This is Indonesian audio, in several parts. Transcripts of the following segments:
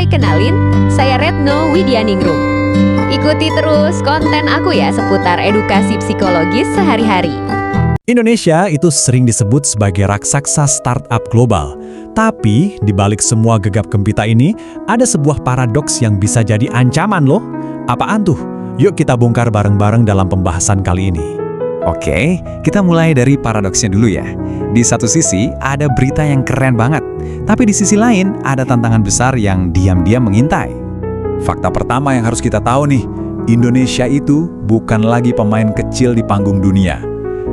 Hai kenalin, saya Retno Widianingrum. Ikuti terus konten aku ya seputar edukasi psikologis sehari-hari. Indonesia itu sering disebut sebagai raksasa startup global. Tapi, di balik semua gegap gempita ini, ada sebuah paradoks yang bisa jadi ancaman loh. Apaan tuh? Yuk kita bongkar bareng-bareng dalam pembahasan kali ini. Oke, kita mulai dari paradoksnya dulu ya. Di satu sisi, ada berita yang keren banget. Tapi di sisi lain, ada tantangan besar yang diam-diam mengintai. Fakta pertama yang harus kita tahu nih, Indonesia itu bukan lagi pemain kecil di panggung dunia.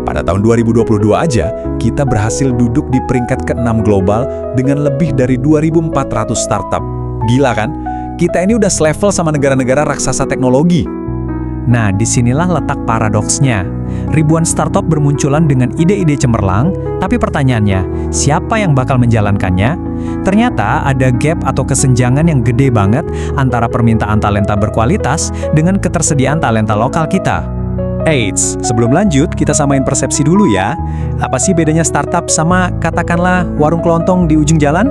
Pada tahun 2022 aja, kita berhasil duduk di peringkat ke-6 global dengan lebih dari 2.400 startup. Gila kan? Kita ini udah selevel sama negara-negara raksasa teknologi. Nah, disinilah letak paradoksnya. Ribuan startup bermunculan dengan ide-ide cemerlang, tapi pertanyaannya, siapa yang bakal menjalankannya? Ternyata ada gap atau kesenjangan yang gede banget antara permintaan talenta berkualitas dengan ketersediaan talenta lokal kita. Eits, sebelum lanjut, kita samain persepsi dulu ya. Apa sih bedanya startup sama katakanlah warung kelontong di ujung jalan?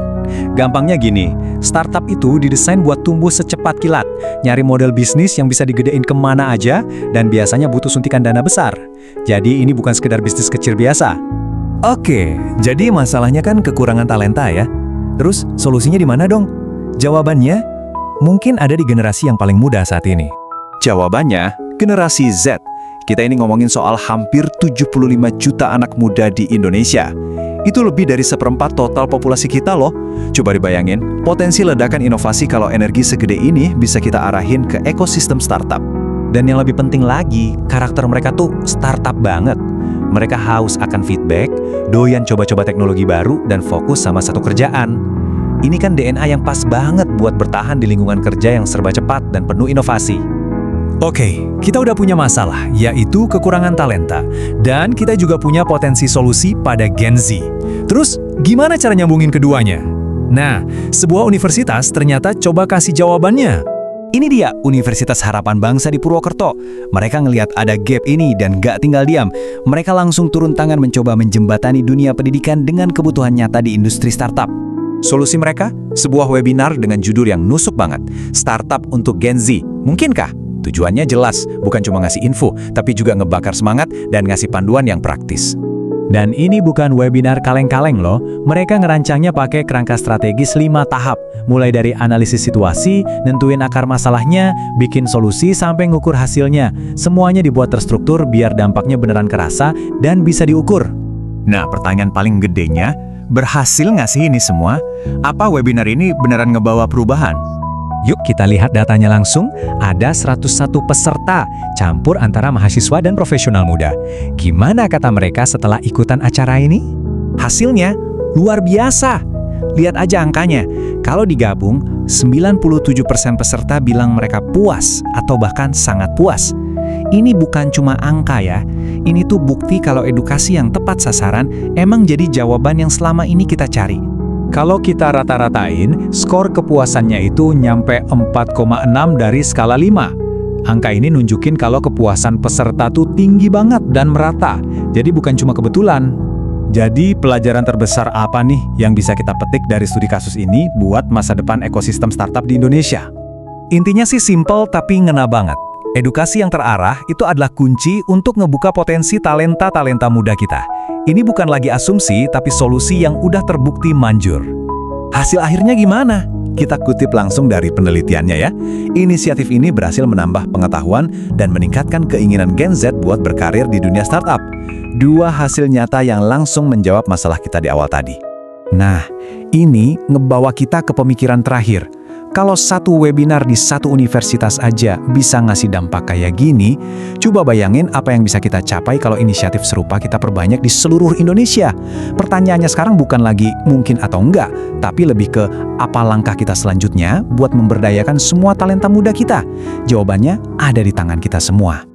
Gampangnya gini, startup itu didesain buat tumbuh secepat kilat, nyari model bisnis yang bisa digedein kemana aja, dan biasanya butuh suntikan dana besar. Jadi ini bukan sekedar bisnis kecil biasa. Oke, jadi masalahnya kan kekurangan talenta ya. Terus solusinya di mana dong? Jawabannya mungkin ada di generasi yang paling muda saat ini. Jawabannya, generasi Z. Kita ini ngomongin soal hampir 75 juta anak muda di Indonesia. Itu lebih dari 1/4 total populasi kita loh. Coba dibayangin, potensi ledakan inovasi kalau energi segede ini bisa kita arahin ke ekosistem startup. Dan yang lebih penting lagi, karakter mereka tuh startup banget. Mereka haus akan feedback, doyan coba-coba teknologi baru, dan fokus sama satu kerjaan. Ini kan DNA yang pas banget buat bertahan di lingkungan kerja yang serba cepat dan penuh inovasi. Oke, kita udah punya masalah, yaitu kekurangan talenta. Dan kita juga punya potensi solusi pada Gen Z. Terus, gimana cara nyambungin keduanya? Nah, sebuah universitas ternyata coba kasih jawabannya. Ini dia, Universitas Harapan Bangsa di Purwokerto. Mereka ngelihat ada gap ini dan gak tinggal diam. Mereka langsung turun tangan mencoba menjembatani dunia pendidikan dengan kebutuhan nyata di industri startup. Solusi mereka? Sebuah webinar dengan judul yang nusuk banget. Startup untuk Gen Z. Mungkinkah? Tujuannya jelas, bukan cuma ngasih info, tapi juga ngebakar semangat dan ngasih panduan yang praktis. Dan ini bukan webinar kaleng-kaleng loh, mereka ngerancangnya pakai kerangka strategis 5 tahap, mulai dari analisis situasi, nentuin akar masalahnya, bikin solusi sampai ngukur hasilnya. Semuanya dibuat terstruktur biar dampaknya beneran kerasa dan bisa diukur. Nah, pertanyaan paling gedenya, berhasil nggak sih ini semua? Apa webinar ini beneran ngebawa perubahan? Yuk kita lihat datanya langsung, ada 101 peserta, campur antara mahasiswa dan profesional muda. Gimana kata mereka setelah ikutan acara ini? Hasilnya luar biasa. Lihat aja angkanya, kalau digabung, 97% peserta bilang mereka puas atau bahkan sangat puas. Ini bukan cuma angka ya, ini tuh bukti kalau edukasi yang tepat sasaran emang jadi jawaban yang selama ini kita cari. Kalau kita rata-ratain, skor kepuasannya itu nyampe 4,6 dari skala 5. Angka ini nunjukin kalau kepuasan peserta tuh tinggi banget dan merata. Jadi bukan cuma kebetulan. Jadi pelajaran terbesar apa nih yang bisa kita petik dari studi kasus ini buat masa depan ekosistem startup di Indonesia? Intinya sih simple tapi ngena banget. Edukasi yang terarah itu adalah kunci untuk ngebuka potensi talenta-talenta muda kita. Ini bukan lagi asumsi, tapi solusi yang udah terbukti manjur. Hasil akhirnya gimana? Kita kutip langsung dari penelitiannya ya. Inisiatif ini berhasil menambah pengetahuan dan meningkatkan keinginan Gen Z buat berkarir di dunia startup. 2 hasil nyata yang langsung menjawab masalah kita di awal tadi. Nah, ini ngebawa kita ke pemikiran terakhir. Kalau satu webinar di satu universitas aja bisa ngasih dampak kayak gini, coba bayangin apa yang bisa kita capai kalau inisiatif serupa kita perbanyak di seluruh Indonesia. Pertanyaannya sekarang bukan lagi mungkin atau enggak, tapi lebih ke apa langkah kita selanjutnya buat memberdayakan semua talenta muda kita. Jawabannya ada di tangan kita semua.